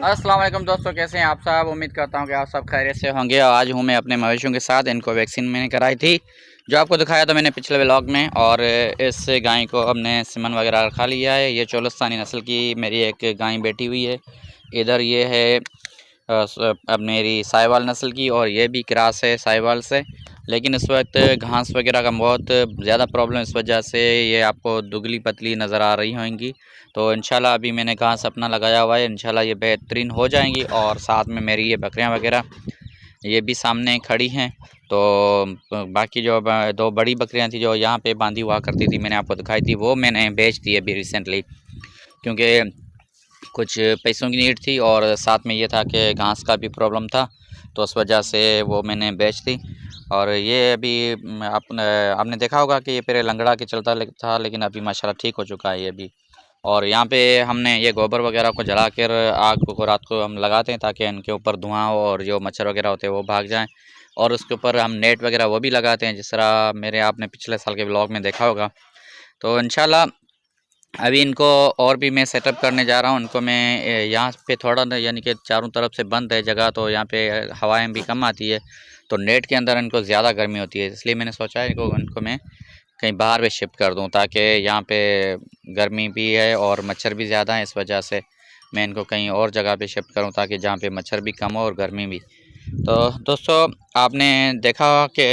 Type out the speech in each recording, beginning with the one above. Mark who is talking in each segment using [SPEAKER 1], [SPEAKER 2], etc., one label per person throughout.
[SPEAKER 1] अस्सलाम वालेकुम दोस्तों, कैसे हैं आप सब। उम्मीद करता हूं कि आप सब खैरियत से होंगे। आज हूं मैं अपने मवेशियों के साथ। इनको वैक्सीन मैंने कराई थी, जो आपको दिखाया था मैंने पिछले व्लॉग में। और इस गाय को हमने सिमन वगैरह रखा लिया है। ये चोलस्तानी नस्ल की मेरी एक गाय बैठी हुई है। इधर ये है अब मेरी साहिवाल नस्ल की, और ये भी क्रॉस है साहिवाल से। लेकिन इस वक्त घास वगैरह का बहुत ज़्यादा प्रॉब्लम, इस वजह से ये आपको दुबली पतली नज़र आ रही होंगी। तो इंशाल्लाह अभी मैंने घास अपना लगाया हुआ है, इंशाल्लाह ये बेहतरीन हो जाएंगी। और साथ में मेरी ये बकरियां वगैरह ये भी सामने खड़ी हैं। तो बाकी जो दो बड़ी बकरियां थी जो यहाँ पे बांधी हुआ करती थी, मैंने आपको दिखाई थी, वो मैंने बेच दी अभी रिसेंटली, क्योंकि कुछ पैसों की नीड थी और साथ में ये था कि घास का भी प्रॉब्लम था। तो उस वजह से वो मैंने बेच दी। और ये अभी आपने देखा होगा कि ये पहले लंगड़ा के चलता था, लेकिन अभी माशाल्लाह ठीक हो चुका है ये भी। और यहाँ पे हमने ये गोबर वगैरह को जला कर आग को रात को हम लगाते हैं, ताकि इनके ऊपर धुआं हो और जो मच्छर वगैरह होते हैं वो भाग जाएं। और उसके ऊपर हम नेट वगैरह वो भी लगाते हैं, जिस तरह मेरे आपने पिछले साल के ब्लॉग में देखा होगा। तो इंशाल्लाह अभी इनको और भी मैं सेटअप करने जा रहा हूँ। इनको मैं यहाँ पे थोड़ा यानी कि चारों तरफ से बंद है जगह, तो यहाँ पे हवाएं भी कम आती है, तो नेट के अंदर इनको ज़्यादा गर्मी होती है। इसलिए मैंने सोचा है इनको मैं कहीं बाहर भी शिफ्ट कर दूं, ताकि यहाँ पे गर्मी भी है और मच्छर भी ज़्यादा है। इस वजह से मैं इनको कहीं और जगह पे शिफ्ट करूं, ताकि जहाँ पे मच्छर भी कम हो और गर्मी भी। तो दोस्तों, आपने देखा कि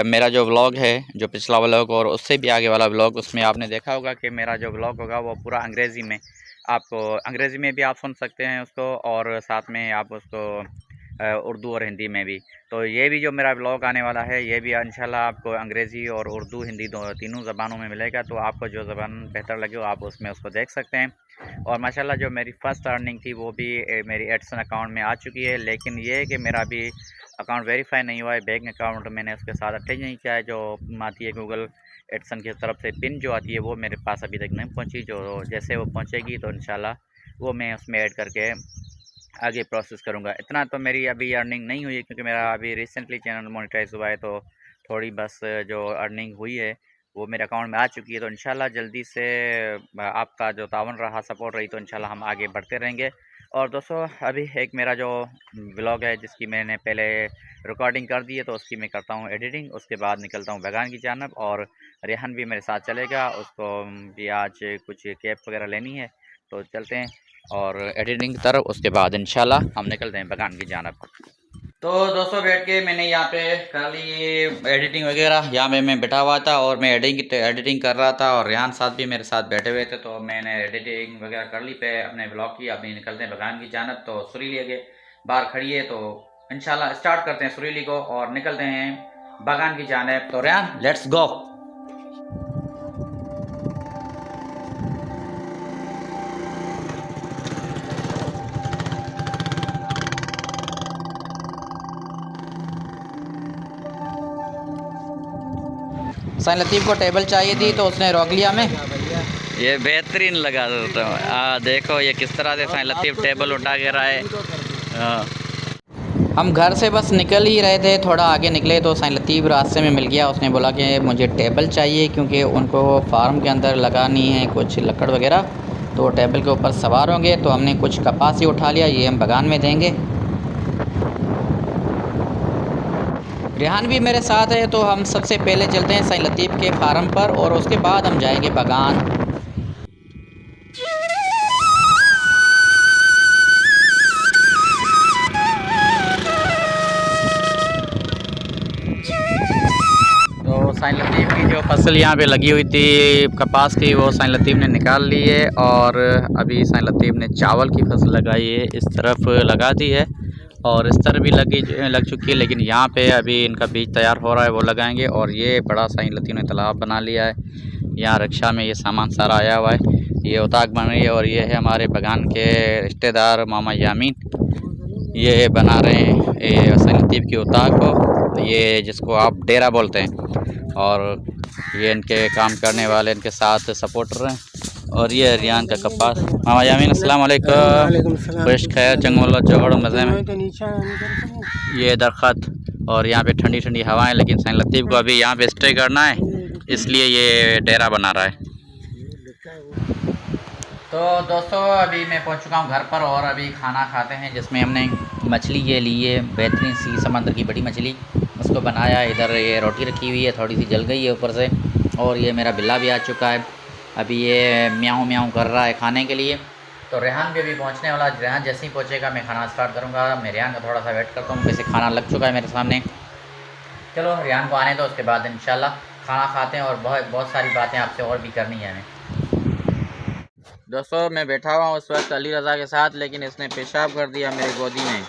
[SPEAKER 1] मेरा जो व्लॉग है, जो पिछला व्लॉग और उससे भी आगे वाला व्लॉग, उसमें आपने देखा होगा कि मेरा जो व्लॉग होगा वो पूरा अंग्रेज़ी में, आपको अंग्रेज़ी में भी आप सुन सकते हैं उसको, और साथ में आप उसको उर्दू और हिंदी में भी। तो ये भी जो मेरा व्लॉग आने वाला है, ये भी इंशाल्लाह आपको अंग्रेज़ी और उर्दू हिंदी तीनों ज़बानों में मिलेगा। तो आपको जो ज़बान बेहतर लगे हो आप उसमें उसको देख सकते हैं। और माशाल्लाह जो मेरी फ़र्स्ट अर्निंग थी वो भी मेरी एडसन अकाउंट में आ चुकी है। लेकिन ये है कि मेरा भी अकाउंट वेरीफाई नहीं हुआ है, बैंक अकाउंट मैंने उसके साथ अटैच नहीं किया है। जो आती है गूगल एडसन की तरफ से पिन जो आती है, वो मेरे पास अभी तक नहीं पहुँची। जो जैसे वो पहुँचेगी तो इंशाल्लाह वो मैं उसमें ऐड करके आगे प्रोसेस करूँगा। इतना तो मेरी अभी अर्निंग नहीं हुई है, क्योंकि मेरा अभी रिसेंटली चैनल मोनेटाइज हुआ है। तो थोड़ी बस जो अर्निंग हुई है वो मेरे अकाउंट में आ चुकी है। तो इंशाल्लाह जल्दी से आपका जो तावन रहा, सपोर्ट रही, तो इंशाल्लाह हम आगे बढ़ते रहेंगे। और दोस्तों, अभी एक मेरा जो व्लॉग है जिसकी मैंने पहले रिकॉर्डिंग कर दी है, तो उसकी मैं करता हूँ एडिटिंग। उसके बाद निकलता हूँ बगान की जानब, और रेहान भी मेरे साथ चलेगा। उसको भी आज कुछ कैप वगैरह लेनी है, तो चलते हैं और एडिटिंग की तरफ। उसके बाद इंशाल्लाह हम निकलते हैं बगान की जानब। तो दोस्तों, बैठ के मैंने यहाँ पे कर ली एडिटिंग वगैरह। यहाँ पे मैं बैठा हुआ था और मैं एडिटिंग कर रहा था, और रेहान साथ भी मेरे साथ बैठे हुए थे। तो मैंने एडिटिंग वगैरह कर ली पे अपने ब्लॉग की। अभी निकलते हैं बगान की जानब। तो सुरीली आगे बाहर खड़ी है, तो इंशाल्लाह स्टार्ट करते हैं सुरीली को और निकलते हैं बगान की जानब। तो रेहान, लेट्स गो। साईं लतीफ़ को टेबल चाहिए थी, तो उसने रोक लिया हमें। ये बेहतरीन लगा। देखो ये किस तरह से साईं लतीफ़ टेबल उठा के रहा है। हम घर से बस निकल ही रहे थे, थोड़ा आगे निकले तो साईं लतीफ़ रास्ते में मिल गया। उसने बोला कि मुझे टेबल चाहिए, क्योंकि उनको फार्म के अंदर लगानी है कुछ लकड़ वगैरह, तो टेबल के ऊपर सवार होंगे। तो हमने कुछ कपास ही उठा लिया, ये हम बगान में देंगे। रेहान भी मेरे साथ है, तो हम सबसे पहले चलते हैं साईं लतीफ़ के फार्म पर, और उसके बाद हम जाएंगे बगान। तो साईं लतीफ़ की जो फसल यहाँ पे लगी हुई थी कपास की, वो साईं लतीफ़ ने निकाल ली है। और अभी साईं लतीफ़ ने चावल की फसल लगाई है, इस तरफ लगा दी है, और इस तरह भी लग चुकी है। लेकिन यहाँ पे अभी इनका बीज तैयार हो रहा है, वो लगाएंगे। और ये बड़ा साईं लतीफ़ ने तालाब बना लिया है। यहाँ रक्षा में ये सामान सारा आया हुआ है, ये उताक बन रही है। और ये है हमारे बगान के रिश्तेदार मामा यामीन, ये बना रहे हैं साईं लतीफ़ की उताक को, ये जिसको आप डेरा बोलते हैं। और ये इनके काम करने वाले इनके साथ सपोर्टर हैं। और ये रियान का कपास। मामा यामीन, अस्सलाम वालेकुम। खुश खैर जंगल जगड़ मज़े में ये दरख्त, और यहाँ पे ठंडी ठंडी हवाएं। लेकिन साईं लतीफ़ को अभी यहाँ पे स्टे करना है, इसलिए ये डेरा बना रहा है। तो दोस्तों अभी मैं पहुंच चुका हूं घर पर और अभी खाना खाते हैं, जिसमें हमने मछली ये ली है, बेहतरीन सी समंदर की बड़ी मछली, उसको बनाया। इधर ये रोटी रखी हुई है, थोड़ी सी जल गई है ऊपर से। और ये मेरा बिल्ला भी आ चुका है, अभी ये म्याऊं म्याऊं कर रहा है खाने के लिए। तो रेहान भी अभी पहुँचने वाला, रेहान जैसे ही पहुँचेगा मैं खाना स्टार्ट करूँगा। मैं रेहान का थोड़ा सा वेट करता हूँ, वैसे खाना लग चुका है मेरे सामने। चलो रेहान को आने दो, उसके बाद इंशाल्लाह खाना खाते हैं और बहुत सारी बातें आपसे और भी करनी है हमें। दोस्तों मैं बैठा हुआ हूँ उस वक्त अली रज़ा के साथ, लेकिन इसने पेशाब कर दिया मेरी गोदी में।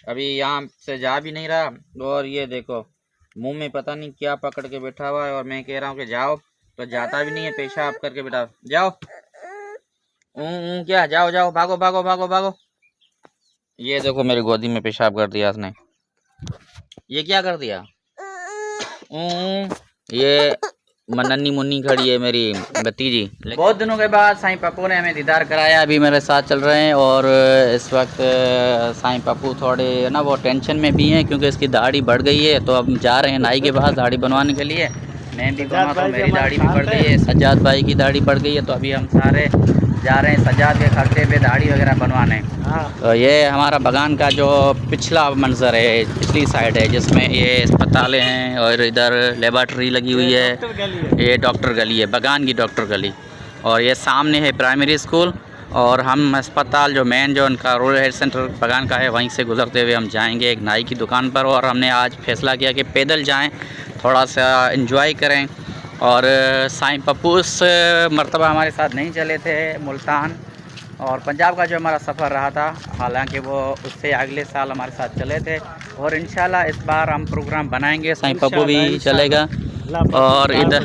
[SPEAKER 1] अभी यहाँ से जा भी नहीं रहा, और ये देखो मुंह में पता नहीं क्या पकड़ के बैठा हुआ है, और मैं कह रहा हूँ कि जाओ तो जाता भी नहीं है, पेशाब करके बैठा। जाओ क्या, जाओ जाओ, भागो भागो भागो भागो। ये देखो मेरी गोदी में पेशाब कर दिया उसने। ये क्या कर दिया? ये नन्नी मुन्नी खड़ी है मेरी भतीजी। बहुत दिनों के बाद साईं पप्पू ने हमें दीदार कराया, अभी मेरे साथ चल रहे हैं। और इस वक्त साईं पप्पू थोड़े ना वो टेंशन में भी हैं, क्योंकि इसकी दाढ़ी बढ़ गई है। तो अब जा रहे हैं नाई के पास दाढ़ी बनवाने के लिए। मैं भी बनवाता हूँ, मेरी दाढ़ी भी बढ़ गई है, सज्जाद भाई की दाढ़ी बढ़ गई है। तो अभी हम सारे जा रहे हैं सज्जाद के खर्चे पे दाढ़ी वगैरह बनवाने। तो ये हमारा बगान का जो पिछला मंजर है, पिछली साइड है, जिसमें ये अस्पतालें हैं और इधर लेबॉर्ट्री लगी हुई है। ये डॉक्टर गली है, बगान की डॉक्टर गली। और ये सामने है प्राइमरी स्कूल, और हम अस्पताल जो मेन जो उनका रूरल हेल्थ सेंटर बगान का है, वहीं से गुजरते हुए हम जाएंगे एक नाई की दुकान पर। और हमने आज फैसला किया कि पैदल जाएं, थोड़ा सा एंजॉय करें। और साईं पप्पू इस मरतबा हमारे साथ नहीं चले थे मुल्तान और पंजाब का जो हमारा सफ़र रहा था, हालांकि वो उससे अगले साल हमारे साथ चले थे। और इंशाल्लाह इस बार हम प्रोग्राम बनाएंगे, साईं पप्पू भी चलेगा। और इधर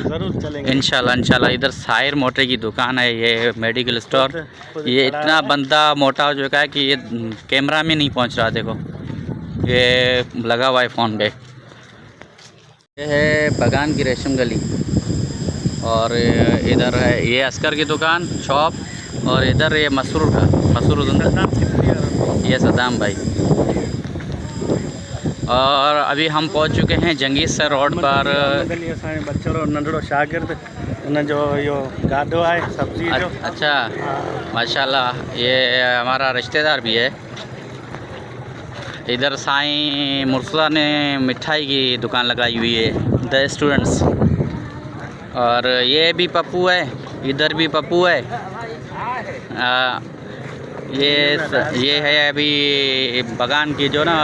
[SPEAKER 1] इंशाल्लाह इधर साहिर मोटे की दुकान है, ये मेडिकल स्टोर। ये इतना बंदा मोटा हो चुका है कि ये कैमरा में नहीं पहुंच रहा। देखो ये लगा हुआ है फ़ोन पे। ये है बगान की रेशम गली, और इधर है ये अस्कर की दुकान शॉप, और इधर ये मसरूर ये सदाम भाई। और अभी हम पहुंच चुके हैं जंगीसर रोड पर।
[SPEAKER 2] बच्चों नंढड़ो शागिर्द उन जो यो गाडो है सब्जी जो।
[SPEAKER 1] अच्छा माशाल्लाह, ये हमारा रिश्तेदार भी है। इधर साईं मुर्तज़ा ने मिठाई की दुकान लगाई हुई है, द स्टूडेंट्स। और ये भी पप्पू है, इधर भी पप्पू है। ये है अभी बगान की जो ना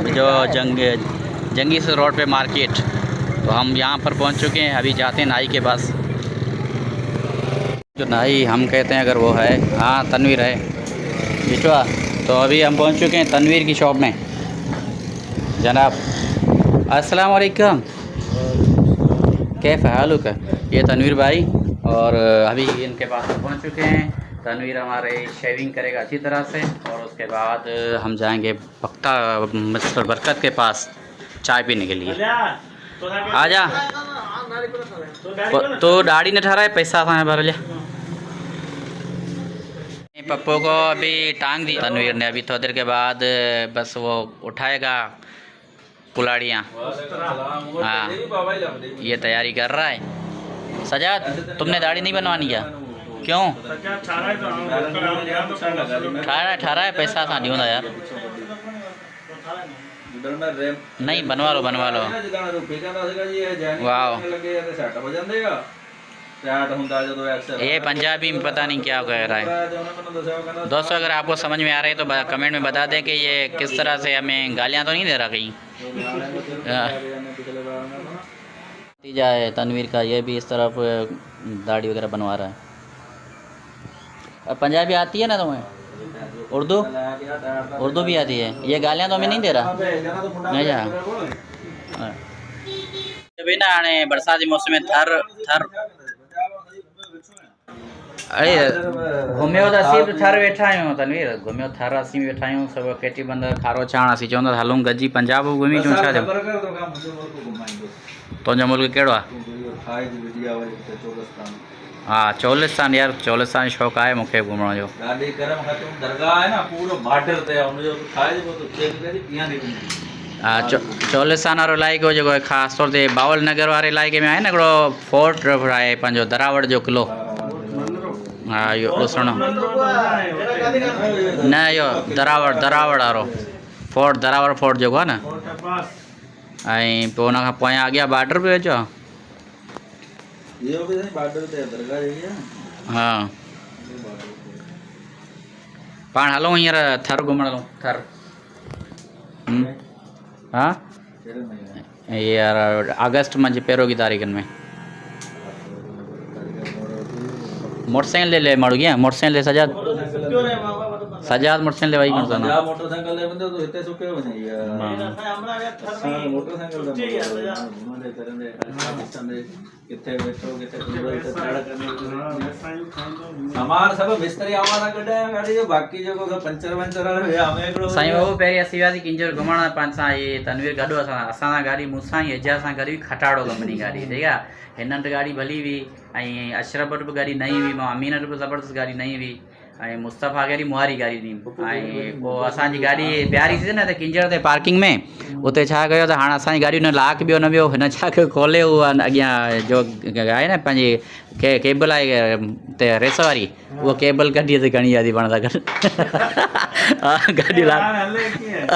[SPEAKER 1] जो जंगीसर रोड पे मार्केट। तो हम यहाँ पर पहुँच चुके हैं, अभी जाते हैं नाई के पास। जो नाई हम कहते हैं अगर वो है, हाँ तनवीर है बिटवा। तो अभी हम पहुँच चुके हैं तनवीर की शॉप में। जनाब अस्सलाम वालेकुम, कैफ़ हालुक? ये तनवीर भाई, और अभी इनके पास पहुँच चुके हैं। तनवीर हमारे शेविंग करेगा अच्छी तरह से, और उसके बाद हम जाएंगे पक्का मिस्टर बरकत के पास चाय पीने के लिए। आजा तो दाढ़ी न ठहरा है, पैसा कहाँ है भर ले। पप्पू को अभी टांग दी तनवीर ने, अभी थोड़ी देर के बाद बस वो उठाएगा कुलाड़ियाँ। हाँ ये तैयारी कर रहा है। सजाद तुमने दाढ़ी नहीं बनवानी क्या? क्यों? ठहरा है, पैसा कहाँ दूँगा यार। नहीं बनवा लो वाह। ये पंजाबी में पता नहीं क्या कह रहा है। दोस्तों अगर आपको समझ में आ रही है तो कमेंट में बता दें कि ये किस तरह से हमें गालियाँ तो नहीं दे रहा कहीं। नतीजा है तनवीर का, ये भी इस तरफ दाढ़ी वगैरह बनवा रहा है। अब पंजाबी आती है ना तुम्हें? उर्दू भी आती है। ये गालियाँ तो हमें नहीं दे रहा नहीं जा। अभी ना आने बरसाती मौसम में थर अरे घुमियो त असीं बि थर वेठा आहियूं तनवीर, घुमियो थर असीं बि वेठा आहियूं। सभु केटी बंद खारो छाण असीं चवंदा हलूं गॾिजी पंजाब घुमी अचूं। छा थियो तुंहिंजो मुल्क कहिड़ो आहे? हाँ चोलिस्तान यार, चोलिस्तान शौक़ु आहे मूंखे घुमण जो। हाँ चोलिस्तान वारो इलाइक़ो जेको आहे ख़ासि तौर ते बावल नगर वारे इलाइक़े में आहे न हिकिड़ो फोर्ट आहे पंहिंजो दरावड़ जो क़िलो। हाँ यो ॾिसणो न इहो दरावड़ वारो फोर्ट दरावड़ फोर्ट जेको आहे न ऐं पोइ हुन खां पोयां अॻियां बॉर्डर पियो अचो हा पाण हलूं हींअर थर घुमण हलूं थर हाँ यार अगस्त में पहिरों की तारीख़नि में मोटरसाइकिल ले माण्हू कीअं मोटरसाइकिल ले सजाद मोटरसाइकिल ले वही कोन सघंदो
[SPEAKER 3] मोटरसाइकिल ले बंदो तो हिते सुके वञे मोटरसाइकिल किथे बैठो किथे सामान सब मिस्त्री आवाज़ कढाया गाड़ी जो बाकी जो पंचर वंचर है हमें एकड़ो
[SPEAKER 1] साईं बाबू पहिरीं असीं वियासीं किंजर घुमण पाण सां इहे तनवीर गॾु असां गाॾी मूंसां ई एजाज सां गॾु खटाड़ो कंपनी गाॾी ठीक आहे हिननि त गाॾी भली हुई ऐं अशरफ वटि बि गाॾी नई हुई मां अमीन वटि बि ज़बरदस्त गाॾी नई हुई ऐं मुस्तफ़ा कहिड़ी मुहारी गाॾी ॾिनी ऐं पोइ असांजी गाॾी ॿियारीसीं न त किंजर ते पार्किंग में उते छा कयो त हाणे असांजी गाॾी हुन लाक बि न वियो हिन छा कयो खोले उहा अॻियां जो आहे न पंहिंजी केबल आहे ते रेस वारी उहा केबल कढी ते खणी आया पाण सां गॾु गाॾी लाक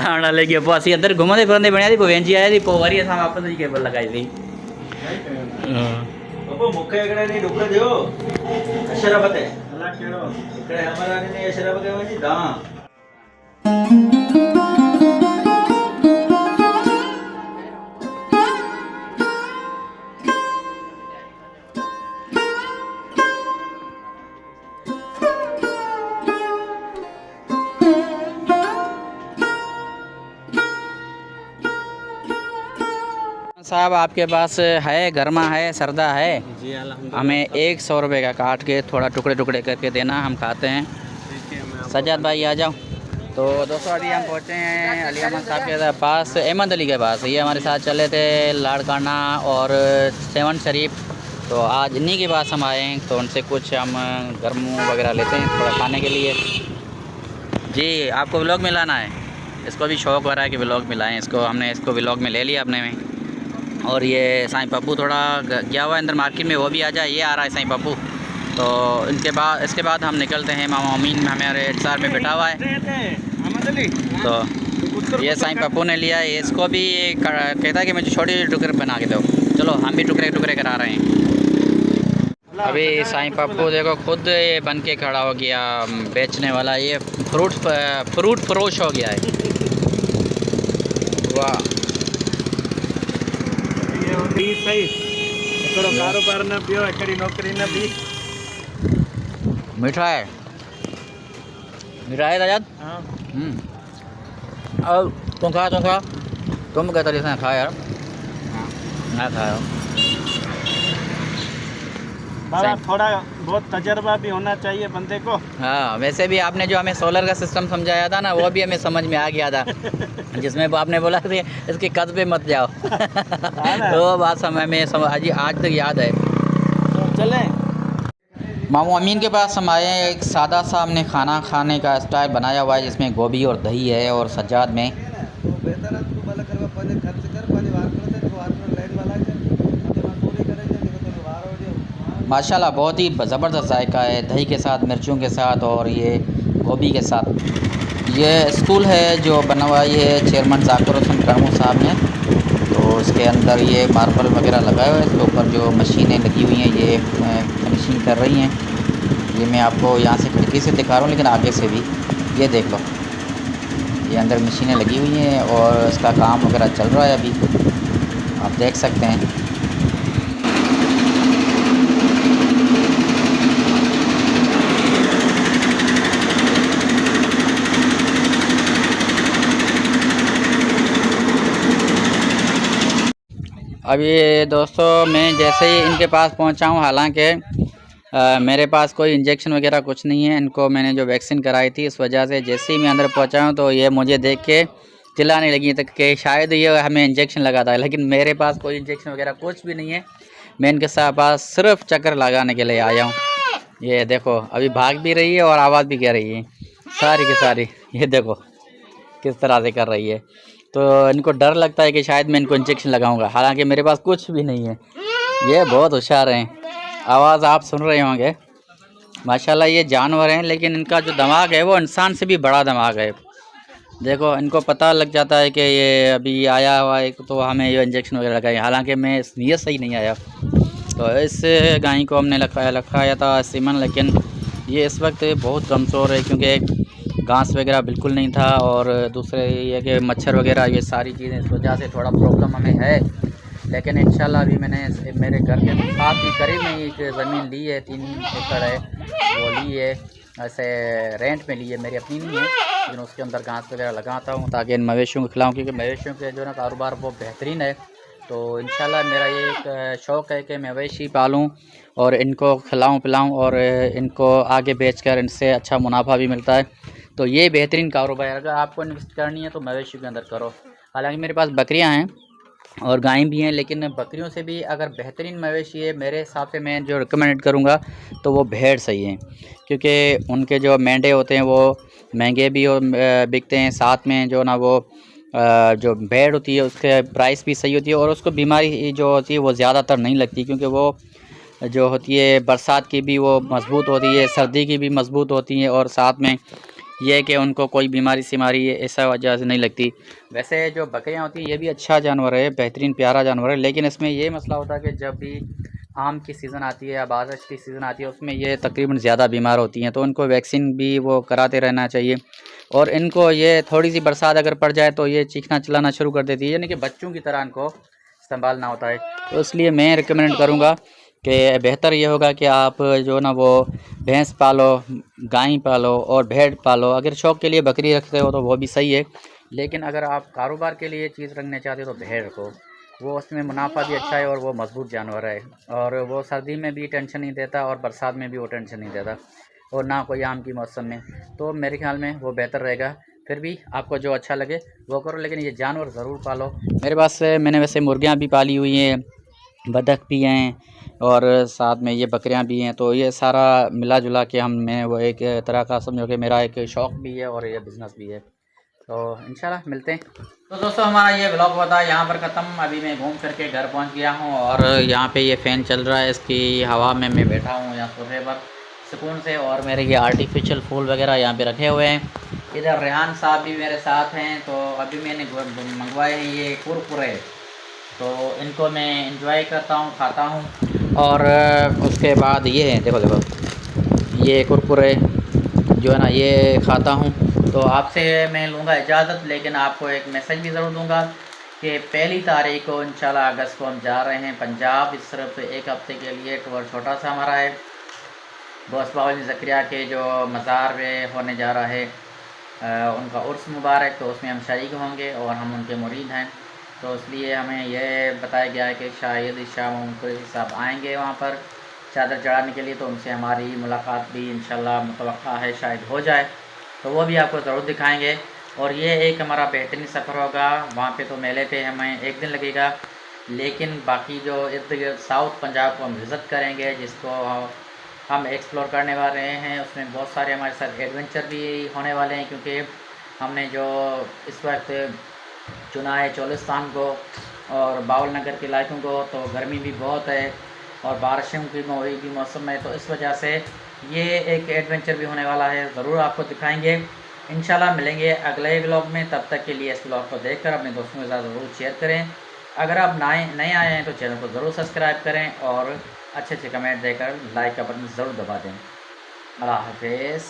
[SPEAKER 1] हाणे हले कीअं पोइ असीं अंदरि घुमंदे फिरंदे वञियासीं पोइ वेंजी आयासीं पोइ वरी असां वापसि केबल लॻाईसीं
[SPEAKER 3] मूंखे हिकिड़े ॾींहुं डुक थियो अशरफ ते हिकिड़े हमारा ने अशरफ खे वञी दां
[SPEAKER 1] साहब आपके पास है गर्मा है सरदा है
[SPEAKER 2] जी अल्हम्दुलिल्लाह
[SPEAKER 1] हमें 100 रुपये का काट के थोड़ा टुकड़े टुकड़े करके देना हम खाते हैं सजाद भाई आ जाओ तो दोस्तों अभी हम पहुँचे हैं अली अहमद साहब के पास अहमद अली के पास ये हमारे साथ चले थे लाड़काना और सेवन शरीफ तो आज इन्हीं के पास हम आए हैं तो उनसे कुछ हम गर्म वगैरह लेते हैं थोड़ा खाने के लिए जी आपको व्लॉग में लाना है इसको भी शौक़ हो रहा है कि व्लॉग में लाएँ इसको हमने इसको व्लॉग में ले लिया अपने में और ये साईं पप्पू थोड़ा गया हुआ है अंदर मार्केट में वो भी आ जाए ये आ रहा है साईं पप्पू तो इसके बाद हम निकलते हैं मामा अमीन हमारे एचआर में बैठा हुआ है तो ये साईं पप्पू ने लिया है इसको भी कहता है कि मुझे छोटे टुकड़े बना के दो चलो हम भी टुकड़े टुकड़े करा रहे हैं अभी साईं पप्पू देखो खुद ये बन के खड़ा हो गया बेचने वाला ये फ्रूट फरोश हो गया है वाह
[SPEAKER 2] सही हिकिड़ो कारोबार न पियो हिकिड़ी नौकरी न बि
[SPEAKER 1] मीठा है सजाद
[SPEAKER 2] हाँ
[SPEAKER 1] और तुम खा तुम कहता जैसा खा यार ना खाया
[SPEAKER 2] बाबा थोड़ा बहुत तजर्बा भी होना चाहिए बंदे को
[SPEAKER 1] हाँ वैसे भी आपने जो हमें सोलर का सिस्टम समझाया था ना वो भी हमें समझ में आ गया था जिसमें आपने बोला कि इसके कद पे मत जाओ तो बात समय में आज तक याद है
[SPEAKER 2] तो चलें
[SPEAKER 1] मामू अमीन के पास हम आए हैं एक सादा सा हमने खाना खाने का स्टाइल बनाया हुआ है जिसमें गोभी और दही है और सज्जाद में माशाल्लाह बहुत ही ज़बरदस्त जायका है दही के साथ मिर्चों के साथ और ये गोभी के साथ ये स्कूल है जो बना हुआ है चेयरमैन ज़ाकिर हुसैन करमू साहब ने तो उसके अंदर ये मार्बल वगैरह लगाए हुए हैं इसके ऊपर जो मशीनें लगी हुई हैं ये फिनिशिंग कर रही हैं ये मैं आपको यहाँ से खिड़की से दिखा रहा हूँ लेकिन आगे से भी ये देख लो ये अंदर मशीनें लगी हुई हैं और इसका काम वगैरह चल रहा है अभी आप देख सकते हैं अब ये दोस्तों मैं जैसे ही इनके पास पहुंचा हूं हालांकि मेरे पास कोई इंजेक्शन वगैरह कुछ नहीं है इनको मैंने जो वैक्सीन कराई थी इस वजह से जैसे ही मैं अंदर पहुंचा हूं तो ये मुझे देख के चिल्लाने लगी तक कि शायद ये हमें इंजेक्शन लगाता है लेकिन मेरे पास कोई इंजेक्शन वगैरह कुछ भी नहीं है मैं इनके पास सिर्फ चक्कर लगाने के लिए आया हूँ ये देखो अभी भाग भी रही है और आवाज़ भी कह रही है सारी की सारी ये देखो किस तरह से कर रही है तो इनको डर लगता है कि शायद मैं इनको इंजेक्शन लगाऊंगा हालांकि मेरे पास कुछ भी नहीं है ये बहुत होशियार हैं आवाज़ आप सुन रहे होंगे माशाल्लाह ये जानवर हैं, लेकिन इनका जो दिमाग है वो इंसान से भी बड़ा दिमाग है। देखो इनको पता लग जाता है कि ये अभी आया हुआ है तो हमें ये इंजेक्शन वगैरह लगाए, हालांकि मैं इस नीयत से ही नहीं आया। तो इस गाय को हमने लखाया था सीमन, लेकिन ये इस वक्त बहुत कमज़ोर है क्योंकि घास वगैरह बिल्कुल नहीं था, और दूसरे ये कि मच्छर वगैरह ये सारी चीज़ें, इस वजह से थोड़ा प्रॉब्लम हमें है। लेकिन इंशाल्लाह अभी मैंने मेरे घर के साथ ही करीब में एक ज़मीन ली है, 3 एकड़ है, वो ली है ऐसे रेंट में ली है, मेरी अपनी नहीं है, लेकिन उसके अंदर घास वगैरह लगाता हूँ ताकि इन मवेशियों को खिलाऊँ, क्योंकि मवेशियों के जो ना कारोबार वो बेहतरीन है। तो इंशाल्लाह मेरा ये एक शौक़ है कि मवेशी पालूँ और इनको खिलाऊँ पिलाऊँ, और इनको आगे बेचकर इनसे अच्छा मुनाफा भी मिलता है। तो ये बेहतरीन कारोबार है। अगर आपको इन्वेस्ट करनी है तो मवेशी के अंदर करो। हालांकि मेरे पास बकरियां हैं और गाय भी हैं, लेकिन बकरियों से भी अगर बेहतरीन मवेशी है मेरे हिसाब से, मैं जो रिकमेंड करूँगा तो वो भेड़ सही है, क्योंकि उनके जो मेंढे होते हैं वो महंगे भी बिकते हैं, साथ में जो ना वो जो भेड़ होती है उसके प्राइस भी सही होती है, और उसको बीमारी जो होती है वो ज़्यादातर नहीं लगती, क्योंकि वो जो होती है बरसात की भी वो मज़बूत होती है, सर्दी की भी मज़बूत होती है, और साथ में ये है कि उनको कोई बीमारी सिमारी ऐसा वजह से नहीं लगती। वैसे जो बकरियां होती हैं ये भी अच्छा जानवर है, बेहतरीन प्यारा जानवर है, लेकिन इसमें ये मसला होता है कि जब भी आम की सीज़न आती है या बारिश की सीज़न आती है उसमें ये तकरीबन ज़्यादा बीमार होती हैं, तो उनको वैक्सीन भी वो कराते रहना चाहिए। और इनको ये थोड़ी सी बरसात अगर पड़ जाए तो ये चीखना चिल्लाना शुरू कर देती है, यानी कि बच्चों की तरह इनको संभालना होता है। तो इसलिए मैं रिकमेंड करूँगा कि बेहतर ये होगा कि आप जो ना वो भैंस पालो, गाय पालो और भेड़ पालो। अगर शौक़ के लिए बकरी रखते हो तो वो भी सही है, लेकिन अगर आप कारोबार के लिए चीज़ रखना चाहते हो तो भेड़ रखो, वो उसमें मुनाफा भी अच्छा है और वो मज़बूत जानवर है, और वो सर्दी में भी टेंशन नहीं देता और बरसात में भी वो टेंशन नहीं देता, और ना कोई आम की मौसम में। तो मेरे ख्याल में वो बेहतर रहेगा। फिर भी आपको जो अच्छा लगे वो करो, लेकिन ये जानवर ज़रूर पालो। मेरे पास मैंने वैसे मुर्गियाँ भी पाली हुई हैं, बतख भी हैं, और साथ में ये बकरियां भी हैं। तो ये सारा मिला जुला के मैं वो एक तरह का समझो कि मेरा एक शौक़ भी है और ये बिज़नेस भी है। तो इंशाल्लाह मिलते हैं। तो दोस्तों हमारा ये ब्लॉग होता है यहाँ पर ख़त्म। अभी मैं घूम फिर के घर पहुँच गया हूँ, और यहाँ पे ये फ़ैन चल रहा है, इसकी हवा में मैं बैठा हूँ यहाँ सोफे पर सुकून से, और मेरे ये आर्टिफिशियल फूल वगैरह यहाँ पे रखे हुए हैं। इधर रेहान साहब भी मेरे साथ हैं। तो अभी मैंने मंगवाए हैं ये कुरकुरे, तो इनको मैं इंजॉय करता हूँ, खाता हूँ, और उसके बाद ये है देखो ये कुरकुरे जो है ना ये खाता हूँ। तो आपसे मैं लूँगा इजाज़त, लेकिन आपको एक मैसेज भी ज़रूर दूँगा कि 1 तारीख को इंशाल्लाह अगस्त को हम जा रहे हैं पंजाब। इस सिर्फ 1 हफ़्ते के लिए टूर छोटा सा हमारा है। बॉस बाउल ज़करिया के जो मज़ार में होने जा रहा है उनका उर्स मुबारक, तो उसमें हम शरीक होंगे और हम उनके मुरीद हैं। तो इसलिए हमें यह बताया गया है कि शायद शाह मुमताज़ साहब आएंगे वहाँ पर चादर चढ़ाने के लिए, तो उनसे हमारी मुलाकात भी इंशाल्लाह मुतवक्का है शायद हो जाए, तो वो भी आपको ज़रूर दिखाएंगे। और ये एक हमारा बेहतरीन सफ़र होगा। वहाँ पे तो मेले पे हमें 1 दिन लगेगा, लेकिन बाकी जो इर्द गिर्द साउथ पंजाब को हम विज़िट करेंगे, जिसको हम एक्सप्लोर करने वाले हैं। उसमें बहुत सारे हमारे साथ एडवेंचर भी होने वाले हैं, क्योंकि हमने जो इस वक्त चुना है चोलिस्तान को और बाउल नगर के इलाकों को, तो गर्मी भी बहुत है और बारिशों की मौसम है, तो इस वजह से ये एक एडवेंचर भी होने वाला है। ज़रूर आपको दिखाएंगे इंशाल्लाह। मिलेंगे अगले व्लॉग में, तब तक के लिए इस व्लॉग को देखकर अपने दोस्तों के साथ ज़रूर शेयर करें। अगर आप नए आए हैं तो चैनल को ज़रूर सब्सक्राइब करें, और अच्छे कमेंट देकर लाइक का बटन ज़रूर दबा दें। अल्लाह हाफ़िज़।